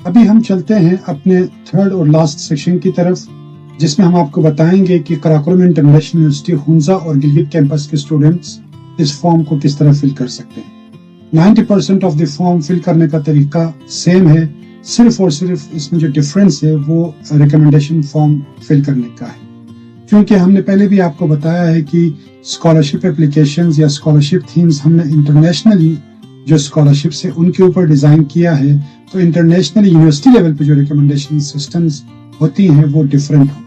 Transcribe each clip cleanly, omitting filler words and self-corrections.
अभी हम चलते हैं अपने थर्ड और लास्ट सेक्शन की तरफ, जिसमें हम आपको बताएंगे कि कराकोरम इंटरनेशनल यूनिवर्सिटी हुंजा और गिलगित कैंपस के स्टूडेंट्स इस फॉर्म को किस तरह फिल कर सकते हैं। 90% ऑफ द फॉर्म फिल करने का तरीका सेम है, सिर्फ और सिर्फ इसमें जो डिफरेंस है वो रिकमेंडेशन फॉर्म फिल करने का है। क्योंकि हमने पहले भी आपको बताया है कि स्कॉलरशिप एप्लीकेशंस या स्कॉलरशिप थीम्स हमने इंटरनेशनली जो स्कॉलरशिप्स है उनके ऊपर डिजाइन किया है, तो इंटरनेशनल यूनिवर्सिटी लेवल पे जो रिकमेंडेशन सिस्टम्स होती हैं वो डिफरेंट हो।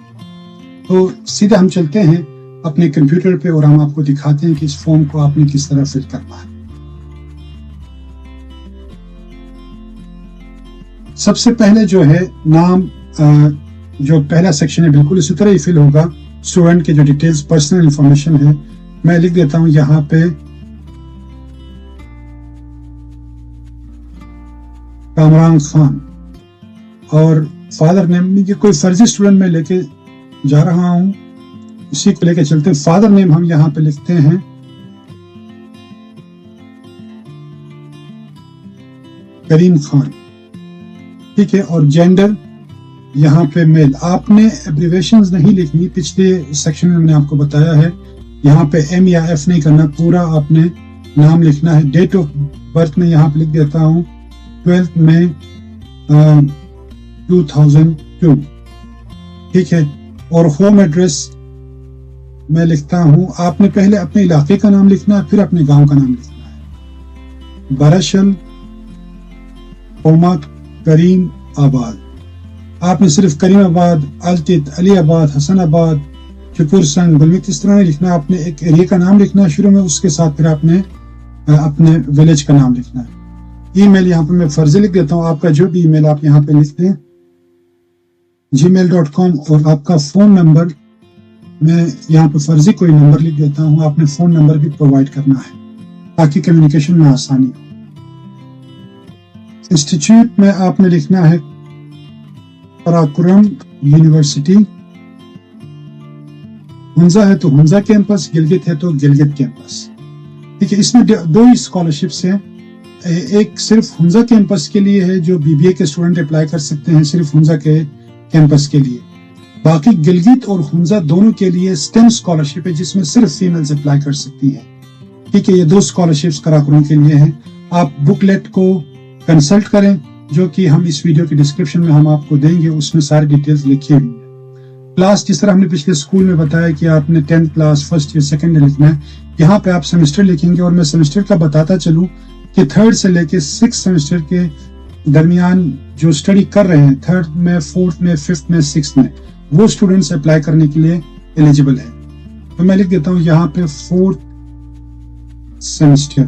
तो सीधा हम चलते हैं अपने कंप्यूटर पे और हम आपको दिखाते हैं कि इस फॉर्म को आपने किस तरह फिल करना है। सबसे पहले जो है नाम, जो पहला सेक्शन है बिल्कुल इसी तरह ही फिल होगा। स्टूडेंट के जो डिटेल्स, पर्सनल इंफॉर्मेशन है, मैं लिख देता हूं यहाँ पे कामरान खान, और फादर नेम, ये कोई फर्जी स्टूडेंट में लेके जा रहा हूं, इसी को लेके चलते हैं। फादर नेम हम यहाँ पे लिखते हैं करीम खान, ठीक है। और जेंडर यहाँ पे मेल। आपने एब्रिवेशंस नहीं लिखनी, पिछले सेक्शन में मैंने आपको बताया है, यहाँ पे एम या एफ नहीं करना, पूरा आपने नाम लिखना है। डेट ऑफ बर्थ में यहाँ पे लिख देता हूँ 12 मई 2002, ठीक है। और होम एड्रेस मैं लिखता हूँ, आपने पहले अपने इलाके का नाम लिखना है, फिर अपने गांव का नाम लिखना है। बराशल, कोमा, करीम आबाद। आपने सिर्फ करीमाबाद, अलतित, अलीआबाद, हसनाबाद, चुपुर संग, गुलमित इस तरह नहीं लिखना, आपने एक एरिया का नाम लिखना है शुरू में, उसके साथ फिर आपने अपने विलेज का नाम लिखना है। ईमेल यहाँ पे मैं फर्जी लिख देता हूँ, आपका जो भी ईमेल आप यहाँ पे लिख दें gmail.com, और आपका फोन नंबर मैं यहाँ पे फर्जी कोई नंबर लिख देता हूँ, आपने फोन नंबर भी प्रोवाइड करना है ताकि कम्युनिकेशन में आसानी हो। इंस्टीट्यूट में आपने लिखना है कराकोरम यूनिवर्सिटी, हुंजा है तो हुंजा कैंपस, गिलगित है तो गिलगित कैंपस, ठीक है। इसमें दो ही स्कॉलरशिप्स हैं, एक सिर्फ हुंजा कैंपस के लिए है जो बीबीए के स्टूडेंट अप्लाई कर सकते हैं सिर्फ हुंजा के कैंपस के लिए, बाकी गिलगित और हुंजा दोनों के लिए स्टेम स्कॉलरशिप है जिसमें सिर्फ फीमेल्स अप्लाई कर सकती हैं, ठीक है। ये दो स्कॉलरशिप्स कराकोरम के लिए हैं। आप बुकलेट को कंसल्ट करें जो कि हम इस वीडियो के डिस्क्रिप्शन में हम आपको देंगे, उसमें सारी डिटेल्स लिखी हुई है। क्लास जिस तरह हमने पिछले स्कूल में बताया कि आपने 10th class, first year, second year लिखना है, यहाँ पे आप सेमेस्टर लिखेंगे, और मैं सेमेस्टर का बताता चलूं कि 3rd से लेके 6th सेमेस्टर के दरमियान जो स्टडी कर रहे हैं, 3rd में, 4th में, 5th में, 6th में, वो स्टूडेंट्स अप्लाई करने के लिए एलिजिबल है। तो मैं लिख देता हूँ यहाँ पे 4th सेमेस्टर,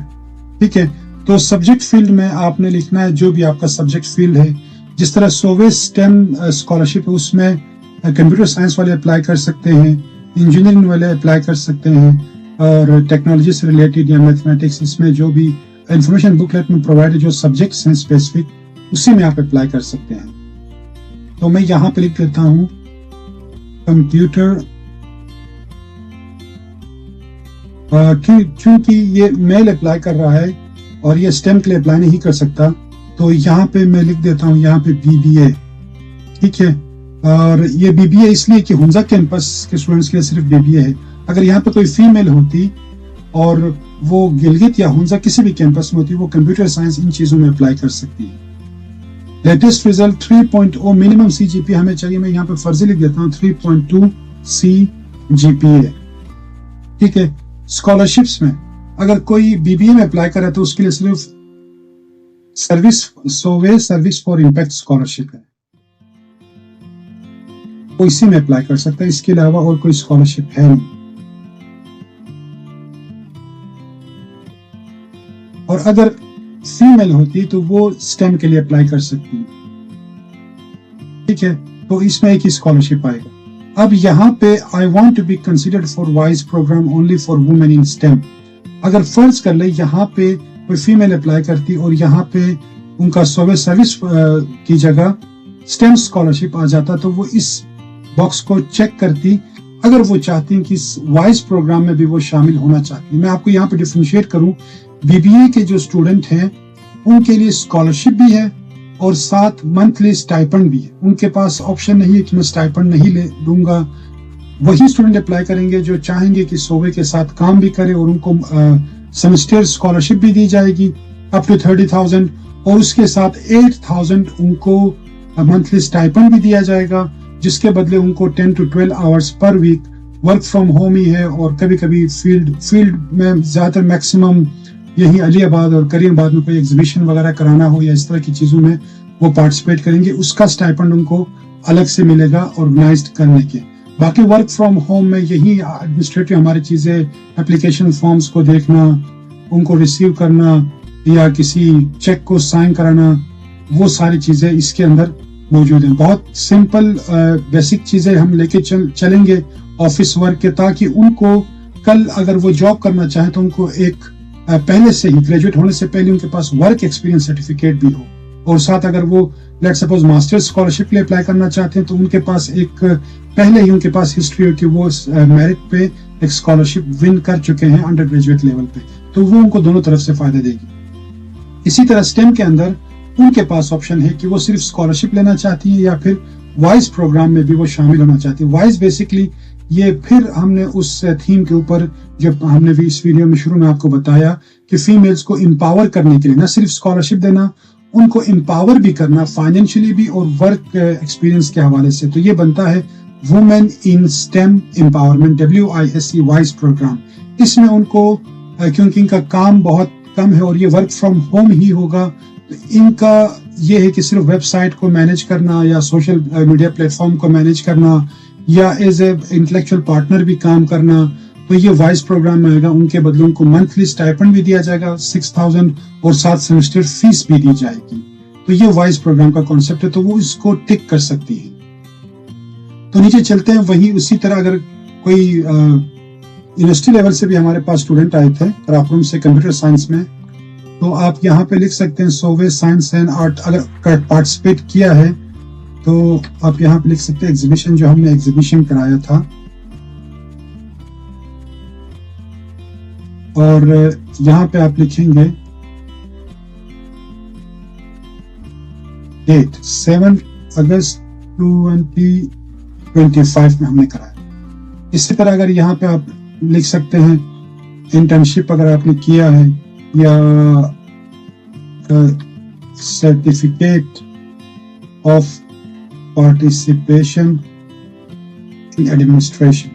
ठीक है। तो सब्जेक्ट फील्ड में आपने लिखना है जो भी आपका सब्जेक्ट फील्ड है। जिस तरह सोवे स्टेम स्कॉलरशिप है उसमें कंप्यूटर साइंस वाले अप्लाई कर सकते हैं, इंजीनियरिंग वाले अप्लाई कर सकते हैं, और टेक्नोलॉजी से रिलेटेड या मैथमेटिक्स, इसमें जो भी इंफॉर्मेशन बुकलेट में प्रोवाइड है जो सब्जेक्ट्स हैं स्पेसिफिक, उसी में आप अप्लाई कर सकते हैं। तो मैं यहाँ पे लिख देता हूँ कंप्यूटर, क्योंकि ये मेल अप्लाई कर रहा है और ये स्टेम के लिए अप्लाई नहीं कर सकता, तो यहाँ पे मैं लिख देता हूँ यहाँ पे बीबीए, ठीक है। और ये बीबीए इसलिए कि हुंजा कैंपस के स्टूडेंट्स के लिए सिर्फ बीबीए है। अगर यहाँ पे कोई फीमेल होती और वो गिलगित या हुंजा किसी भी कैंपस में होती, वो कंप्यूटर साइंस इन चीजों में अप्लाई कर सकती है। लेटेस्ट रिजल्ट 3.0 मिनिमम CGPA हमें चाहिए, मैं यहाँ पे फर्जी लिख देता हूँ 3.2 CGPA, ठीक है। स्कॉलरशिप्स में अगर कोई बीबीए में अप्लाई करे तो उसके लिए सिर्फ सर्विस फॉर इम्पैक्ट स्कॉलरशिप है, वो इसी में अप्लाई कर सकता है, इसके अलावा और कोई स्कॉलरशिप है नहीं। और अगर फीमेल होती तो वो स्टेम के लिए अप्लाई कर सकती है, ठीक है। तो इसमें एक ही स्कॉलरशिप आएगा। अब यहाँ पे I want to be considered for वाइज programme only for women in STEM, अगर फर्ज कर ले यहाँ पे कोई फीमेल अप्लाई करती और यहाँ पे उनका सर्विस की जगह स्टेम स्कॉलरशिप आ जाता, तो वो इस बॉक्स को चेक करती अगर वो चाहती हैं कि वाइज प्रोग्राम में भी वो शामिल होना चाहती है। मैं आपको यहाँ पे डिफरेंशिएट करूं, बीबीए के जो स्टूडेंट हैं उनके लिए स्कॉलरशिप भी है और साथ मंथली स्टाइपेंड भी है। उनके पास ऑप्शन नहीं है कि मैं स्टाइपेंड नहीं ले लूंगा। वही स्टूडेंट अप्लाई करेंगे जो चाहेंगे कि सोवे के साथ काम भी करे, और उनको सेमेस्टर स्कॉलरशिप भी दी जाएगी अप टू 30,000, और उसके साथ 8,000 उनको मंथली स्टाइपेंड भी दिया जाएगा, जिसके बदले उनको 10 to 12 आवर्स पर वीक वर्क फ्रॉम होम ही है। और कभी कभी फील्ड में ज्यादातर मैक्सिमम यही अलीबाद और करीमाबाद में कोई एग्जीबिशन वगैरह कराना हो या इस तरह की चीजों में वो पार्टिसिपेट करेंगे, उसका स्टाइपेंड उनको अलग से मिलेगा ऑर्गेनाइज्ड करने के। बाकी वर्क फ्रॉम होम में यही एडमिनिस्ट्रेटिव हमारी चीजें, एप्लीकेशन फॉर्म्स को देखना, उनको रिसीव करना या किसी चेक को साइन कराना, वो सारी चीजें इसके अंदर मौजूद हैं। बहुत सिंपल बेसिक चीजें हम लेके चलेंगे ऑफिस वर्क के, ताकि उनको कल अगर वो जॉब करना चाहे तो उनको एक पहले से ही ग्रेजुएट होने से पहले उनके पास वर्क एक्सपीरियंस सर्टिफिकेट भी हो, और साथ अगर वो लेट सपोज मास्टर्स स्कॉलरशिप के लिए अप्लाई करना चाहते हैं तो उनके पास एक पहले ही उनके पास हिस्ट्री हो कि वो मेरिट पे एक स्कॉलरशिप विन कर चुके हैं अंडर ग्रेजुएट लेवल पे, तो वो उनको दोनों तरफ से फायदा देगी। इसी तरह स्टेम के अंदर उनके पास ऑप्शन है कि वो सिर्फ स्कॉलरशिप लेना चाहती है या फिर वाइज प्रोग्राम में भी वो शामिल होना चाहती है। वाइज बेसिकली ये फिर हमने उस थीम के ऊपर जब हमने भी इस वीडियो में शुरू में आपको बताया कि फीमेल्स को एम्पावर करने के लिए न सिर्फ स्कॉलरशिप देना, उनको एम्पावर भी करना फाइनेंशियली भी और वर्क एक्सपीरियंस के हवाले से। तो ये बनता है women in STEM empowerment WISE वाइज प्रोग्राम। इसमें उनको क्योंकि इनका काम बहुत कम है और ये वर्क फ्रॉम होम ही होगा, तो इनका ये है कि सिर्फ वेबसाइट को मैनेज करना या सोशल मीडिया प्लेटफॉर्म को मैनेज करना या एज ए इंटेलेक्चुअल पार्टनर भी काम करना, तो ये वाइज प्रोग्राम में आएगा। उनके बदले उनको मंथली स्टाइपेंड भी दिया जाएगा 6,000 और साथ सेमेस्टर फीस भी दी जाएगी। तो ये वाइज प्रोग्राम का कॉन्सेप्ट है, तो वो इसको टिक कर सकती है। तो नीचे चलते हैं। वही उसी तरह अगर कोई यूनिवर्सिटी लेवल से भी हमारे पास स्टूडेंट आए थे करापुरम से कंप्यूटर साइंस में, तो आप यहाँ पे लिख सकते हैं सोवे साइंस एंड आर्ट। अगर पार्टिसिपेट किया है तो आप यहाँ पे लिख सकते हैं एग्जीबिशन, जो हमने एग्जीबिशन कराया था, और यहाँ पे आप लिखेंगे डेट 7 अगस्त 2025 में हमने कराया। इसी तरह अगर यहाँ पे आप लिख सकते हैं इंटर्नशिप अगर आपने किया है या certificate of participation in administration.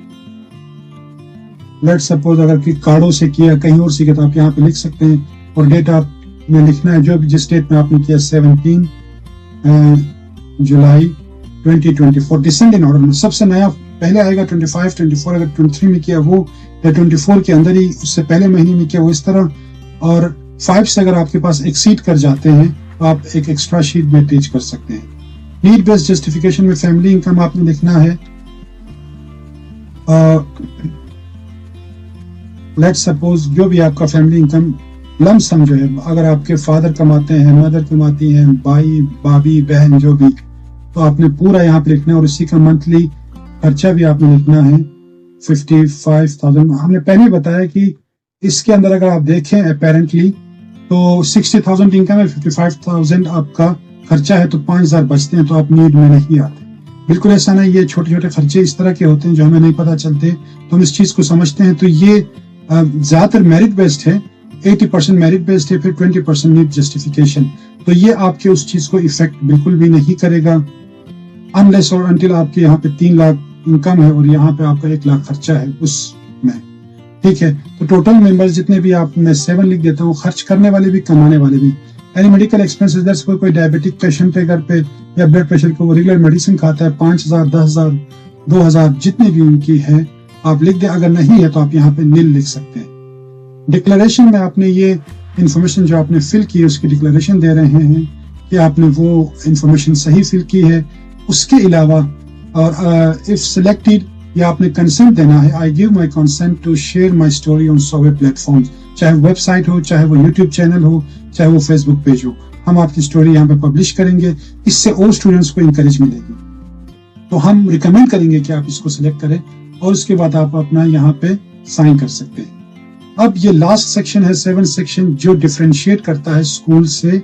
Let suppose अगर कि कार्डो से किया, कहीं और से किया, तो आप यहाँ पे लिख सकते हैं और डेट आपने लिखना है जो भी जिस डेट में आपने किया 17 जुलाई 2024 डिसेंड इन ऑर्डर में। सबसे नया पहले आएगा 25, 24 अगर 23 में किया वो, या 24 के अंदर ही उससे पहले महीने में किया वो, इस तरह। और 5 से अगर आपके पास एक्सीड कर जाते हैं तो आप एक एक्स्ट्रा शीट भी अटैच कर सकते हैं। नीड बेस्ड जस्टिफिकेशन में फैमिली इनकम आपने लिखना है। लेट सपोज जो भी आपका फैमिली इनकम लम सम जो है, अगर आपके फादर कमाते हैं, मदर कमाती हैं, भाई भाभी बहन जो भी, तो आपने पूरा यहाँ पे लिखना है। और इसी का मंथली खर्चा भी आपने लिखना है 55,000। हमने पहले बताया कि इसके अंदर अगर आप देखें अपेरेंटली तो 60,000 इनकम है, 55,000 आपका खर्चा है, तो 5,000 बचते हैं, तो आप नीड में नहीं आते। बिल्कुल ऐसा नहीं, ये छोटे छोटे खर्चे इस तरह के होते हैं जो हमें नहीं पता चलते, तो हम इस चीज को समझते हैं। तो ये ज्यादातर मेरिट बेस्ड है, 80% मेरिट बेस्ड है, फिर 20% नीड जस्टिफिकेशन। तो ये आपके उस चीज को इफेक्ट बिल्कुल भी नहीं करेगा अनलेस और अनटिल आपके यहाँ पे 3 लाख इनकम है और यहाँ पे आपका 1 लाख खर्चा है उसमें, ठीक है। तो टोटल मेंबर्स जितने भी आप, मैं 7 लिख देता हूँ, खर्च करने वाले भी कमाने वाले भी। एनी मेडिकल एक्सपेंसेस, दैट्स कोई डायबिटिक पेशेंट है घर पे या ब्लड प्रेशर को वो रेगुलर मेडिसिन खाता है, 5,000, 10,000, 2,000 जितनी भी उनकी है आप लिख दे। अगर नहीं है तो आप यहाँ पे नील लिख सकते हैं। डिक्लेरेशन में आपने ये इंफॉर्मेशन जो आपने फिल की है उसकी डिक्लेरेशन दे रहे हैं कि आपने वो इंफॉर्मेशन सही फिल की है। उसके अलावा और इफ सिलेक्टेड या आपने कंसेंट देना है, I give my consent to share my story on सोवे प्लेटफॉर्म, चाहे वेबसाइट हो, चाहे वो यूट्यूब चैनल हो, चाहे वो फेसबुक पेज हो, हम आपकी स्टोरी यहाँ पे पब्लिश करेंगे। इससे और स्टूडेंट्स को इंकरेज मिलेगी। तो हम रिकमेंड करेंगे कि आप इसको सिलेक्ट करें और उसके बाद आप अपना यहाँ पे साइन कर सकते हैं। अब ये लास्ट सेक्शन है 7 सेक्शन, जो डिफरेंशिएट करता है स्कूल से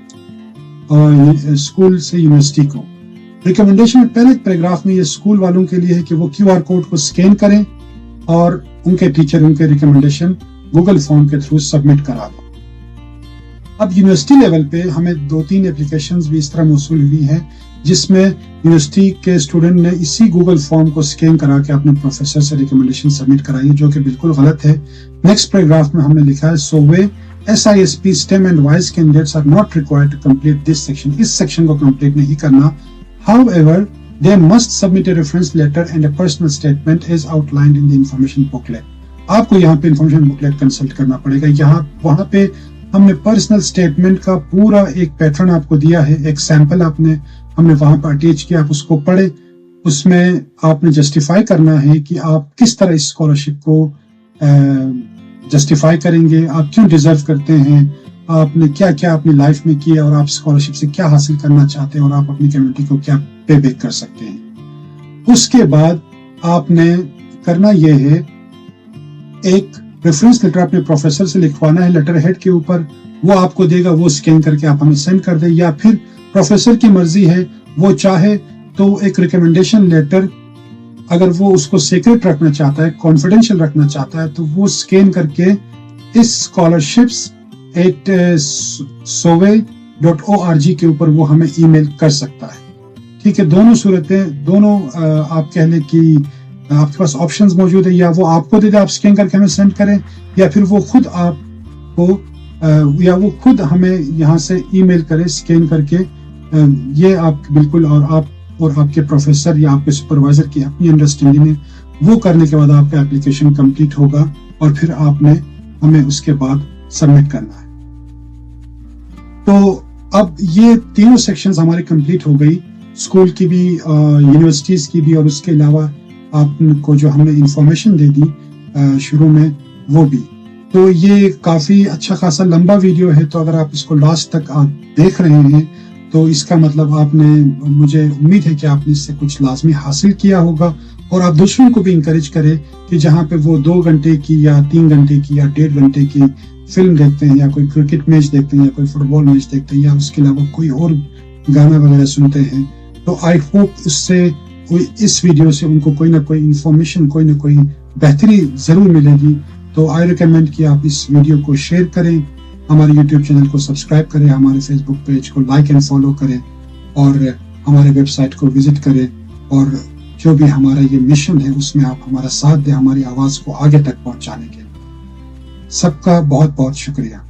स्कूल से यूनिवर्सिटी को। रिकमेंडेशन में पहले पैराग्राफ में ये स्कूल वालों के लिए है कि वो QR कोड को स्कैन करें और उनके टीचर उनके रिकमेंडेशन गूगल फॉर्म के थ्रू सबमिट करा दो। अब यूनिवर्सिटी लेवल पे हमें 2-3 एप्लीकेशंस भी इस तरह मौसूल हुई हैं जिसमें यूनिवर्सिटी के स्टूडेंट ने इसी गूगल फॉर्म को स्कैन करा के अपने प्रोफेसर से रिकमेंडेशन सबमिट कराई है, जो कि बिल्कुल गलत है। नेक्स्ट पैराग्राफ में हमने लिखा है सोवे SISP STEM and WISE candidates are not required to complete this section। इस सेक्शन को कंप्लीट नहीं करना। However, they must submit a reference letter and a personal statement as outlined in the information booklet। आपको यहाँ पे information booklet consult करना पड़ेगा। यहाँ वहां पे हमने पर्सनल स्टेटमेंट का पूरा एक पैटर्न आपको दिया है, एक सैंपल हमने वहां पर अटैच किया, आप उसको पढ़े। उसमें आपने जस्टिफाई करना है कि आप किस तरह इस स्कॉलरशिप को जस्टिफाई करेंगे, आप क्यों डिजर्व करते हैं, आपने क्या क्या अपनी लाइफ में किया और आप स्कॉलरशिप से क्या हासिल करना चाहते हैं और आप अपनी कम्युनिटी को क्या पे बैक कर सकते हैं। उसके बाद आपने करना यह है, एक रेफरेंस लेटर अपने प्रोफेसर से लिखवाना है लेटर हेड के ऊपर, वो आपको देगा, वो स्कैन करके आप हमें सेंड कर दे। या फिर प्रोफेसर की मर्जी है, वो चाहे तो एक रिकमेंडेशन लेटर अगर वो उसको सीक्रेट रखना चाहता है, कॉन्फिडेंशियल रखना चाहता है, तो वो स्कैन करके इस स्कॉलरशिप्स @sove.org के ऊपर वो हमें ईमेल कर सकता है। ठीक है, दोनों सूरतें, दोनों आप कह लें कि आपके पास ऑप्शंस मौजूद है, या वो आपको दे दे, आप स्कैन करके हमें सेंड करें, या फिर वो खुद आपको या वो खुद हमें यहाँ से ईमेल करे स्कैन करके। ये आप बिल्कुल और आपके प्रोफेसर या आपके सुपरवाइजर की अपनी अंडरस्टैंडिंग है। वो करने के बाद आपका एप्लीकेशन कंप्लीट होगा और फिर आपने हमें उसके बाद सबमिट करना है। तो अब ये तीनों सेक्शंस हमारी कंप्लीट हो गई, स्कूल की भी, यूनिवर्सिटीज की भी, और उसके अलावा आपको जो हमने इंफॉर्मेशन दे दी शुरू में वो भी। तो ये काफी अच्छा खासा लंबा वीडियो है, तो अगर आप इसको लास्ट तक आप देख रहे हैं तो इसका मतलब आपने, मुझे उम्मीद है कि आपने इससे कुछ लाजमी हासिल किया होगा, और आप दूसरों को भी इंकरेज करें कि जहाँ पे वो 2 घंटे की या 3 घंटे की या 1.5 घंटे की फिल्म देखते हैं, या कोई क्रिकेट मैच देखते हैं, या कोई फुटबॉल मैच देखते हैं, या उसके अलावा कोई और गाना वगैरह सुनते हैं, तो आई होप इससे इस वीडियो से उनको कोई ना कोई इंफॉर्मेशन, कोई ना कोई बेहतरी जरूर मिलेगी। तो आई रिकमेंड कि आप इस वीडियो को शेयर करें, हमारे YouTube चैनल को सब्सक्राइब करें, हमारे Facebook पेज को लाइक एंड फॉलो करें, और हमारे वेबसाइट को विजिट करें, और जो भी हमारा ये मिशन है उसमें आप हमारा साथ दें, हमारी आवाज को आगे तक पहुंचाने के लिए। सबका बहुत बहुत शुक्रिया।